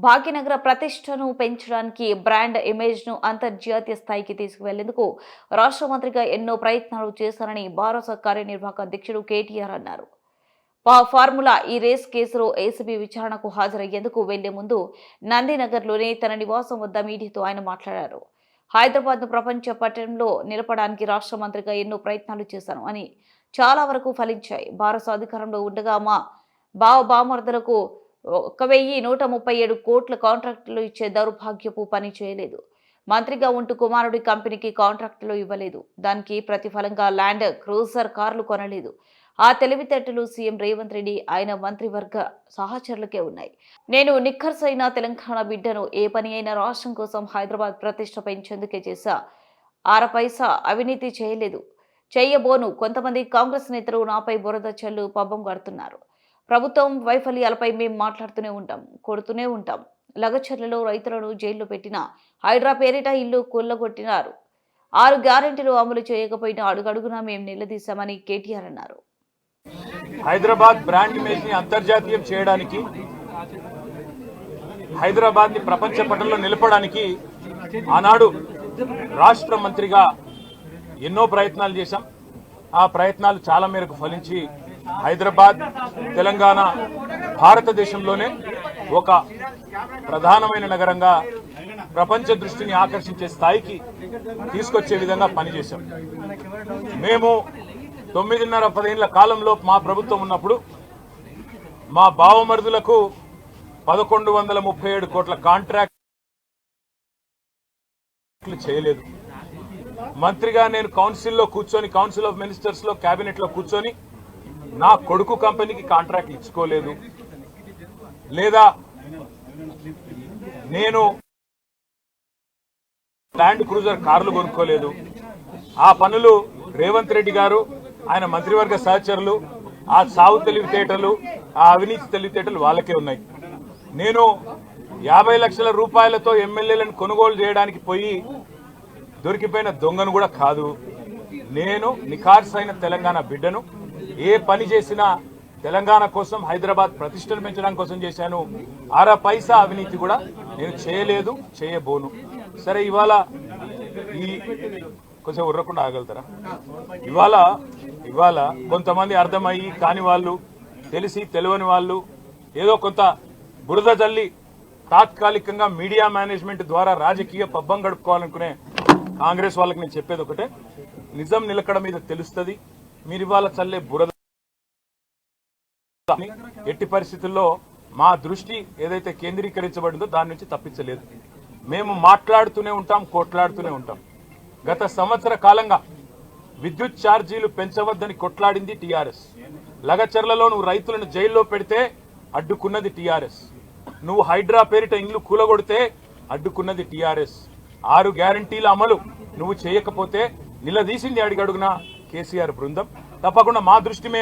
భాగ్యనగర ప్రతిష్టను పెంచడానికి బ్రాండ్ ఇమేజ్ను అంతర్జాతీయ స్థాయికి తీసుకువెళ్లేందుకు రాష్ట్ర మంత్రిగా ఎన్నో ప్రయత్నాలు చేశారని భారత కార్యనిర్వాహక అధ్యక్షుడు కేటీఆర్ అన్నారు. ఫార్ములా ఈ రేస్ కేసులో ఏసీబీ విచారణకు హాజరయ్యేందుకు వెళ్లే ముందు నందినగర్లోనే తన నివాసం వద్ద మీడియాతో ఆయన మాట్లాడారు. హైదరాబాద్ను ప్రపంచ పట్టణంలో నిలపడానికి రాష్ట్ర మంత్రిగా ఎన్నో ప్రయత్నాలు చేశాను అని, చాలా వరకు ఫలించాయి. భారత అధికారంలో ఉండగా మా బామర్దులకు 1,137 కోట్ల కాంట్రాక్టులు ఇచ్చే దౌర్భాగ్యపు పని చేయలేదు. మంత్రిగా ఉంటూ కుమారుడి కంపెనీకి కాంట్రాక్టులు ఇవ్వలేదు. దానికి ప్రతిఫలంగా ల్యాండ్ క్రూజర్ కార్లు కొనలేదు. ఆ తెలివితేటలు సీఎం రేవంత్ రెడ్డి ఆయన మంత్రివర్గ సహచరులకే ఉన్నాయి. నేను నిక్కర్సైన తెలంగాణ బిడ్డను. ఏ పని అయినా రాష్ట్రం కోసం హైదరాబాద్ ప్రతిష్ట పెంచేందుకే చేశా. పైసా అవినీతి చేయలేదు, చేయబోను. కొంతమంది కాంగ్రెస్ నేతలు నాపై బురద చల్లు పబ్బం కడుతున్నారు. ప్రభుత్వం వైఫల్యాలపై మేము మాట్లాడుతూనే ఉంటాం, కొడుతూనే ఉంటాం. లగచర్లలో రైతులను జైల్లో పెట్టిన, హైడ్రా పేరిట ఇల్లు కొల్లగొట్టినారు. 6 గ్యారెంటీలు అమలు చేయకపోయినా అడుగడుగునా మేము నిలదీశామని కేటీఆర్ అన్నారు. హైదరాబాద్ బ్రాండ్ ఇమేజ్ ని అంతర్జాతీయం చేయడానికి, హైదరాబాద్ ని ప్రపంచ పటంలో నిలపడానికి ఆనాడు రాష్ట్ర మంత్రిగా ఎన్నో ప్రయత్నాలు చేశాం. ఆ ప్రయత్నాలు చాలా మేరకు ఫలించి హైదరాబాద్, తెలంగాణ భారతదేశంలోనే ఒక ప్రధానమైన నగరంగా ప్రపంచ దృష్టిని ఆకర్షించే స్థాయికి తీసుకొచ్చే విధంగా పనిచేశాం. మేము 9.5-10 ఏళ్ల కాలంలో మా ప్రభుత్వం ఉన్నప్పుడు మా బావమరుదులకు 1,137 కోట్ల కాంట్రాక్ట్లు చేయలేదు. మంత్రిగా నేను కౌన్సిల్లో కూర్చొని, కౌన్సిల్ ఆఫ్ మినిస్టర్స్ లో, కేబినెట్ లో కూర్చొని నా కొడుకు కంపెనీకి కాంట్రాక్ట్ ఇచ్చుకోలేదు. లేదా నేను ల్యాండ్ క్రూజర్ కార్లు కొనుక్కోలేదు. ఆ పనులు రేవంత్ రెడ్డి గారు, ఆయన మంత్రివర్గ సహచరులు, ఆ సాగు తెలివితేటలు, ఆ అవినీతి తెలివితేటలు వాళ్ళకే ఉన్నాయి. నేను 50 లక్షల రూపాయలతో ఎమ్మెల్యేలను కొనుగోలు చేయడానికి పోయి దొరికిపోయిన దొంగను కూడా కాదు. నేను నిఖార్సైన తెలంగాణ బిడ్డను. ఏ పని చేసినా తెలంగాణ కోసం, హైదరాబాద్ ప్రతిష్టను పెంచడం కోసం చేశాను. 6 పైసా అవినీతి కూడా నేను చేయలేదు, చేయబోను. సరే, ఇవాళ ఈ కొంచెం ఉర్రకుండా ఆగలుగుతారా? ఇవాళ కొంతమంది అర్థమయ్యి కాని వాళ్ళు, తెలిసి తెలియని వాళ్ళు ఏదో కొంత బురద జల్లి తాత్కాలికంగా మీడియా మేనేజ్మెంట్ ద్వారా రాజకీయ పబ్బం గడుపుకోవాలనుకునే కాంగ్రెస్ వాళ్ళకి నేను చెప్పేది ఒకటే, నిజం నిలకడ మీద తెలుస్తుంది. మీరు ఇవాళ చల్లే బురద ఎట్టి పరిస్థితుల్లో మా దృష్టి ఏదైతే కేంద్రీకరించబడిందో దాని నుంచి తప్పించలేదు. మేము మాట్లాడుతూనే ఉంటాం, కొట్లాడుతూనే ఉంటాం. గత సంవత్సర కాలంగా విద్యుత్ ఛార్జీలు పెంచవద్దని కొట్లాడింది టీఆర్ఎస్. లగచర్లలో నువ్వు రైతులను జైల్లో పెడితే అడ్డుకున్నది టీఆర్ఎస్. నువ్వు హైడ్రా పేరిట ఇండ్లు కూలగొడితే అడ్డుకున్నది టీఆర్ఎస్. 6 గ్యారంటీల అమలు నువ్వు చేయకపోతే నిలదీసింది అడుగడుగునా కేసీఆర్ బృందం. తప్పకుండా మా దృష్టి మేము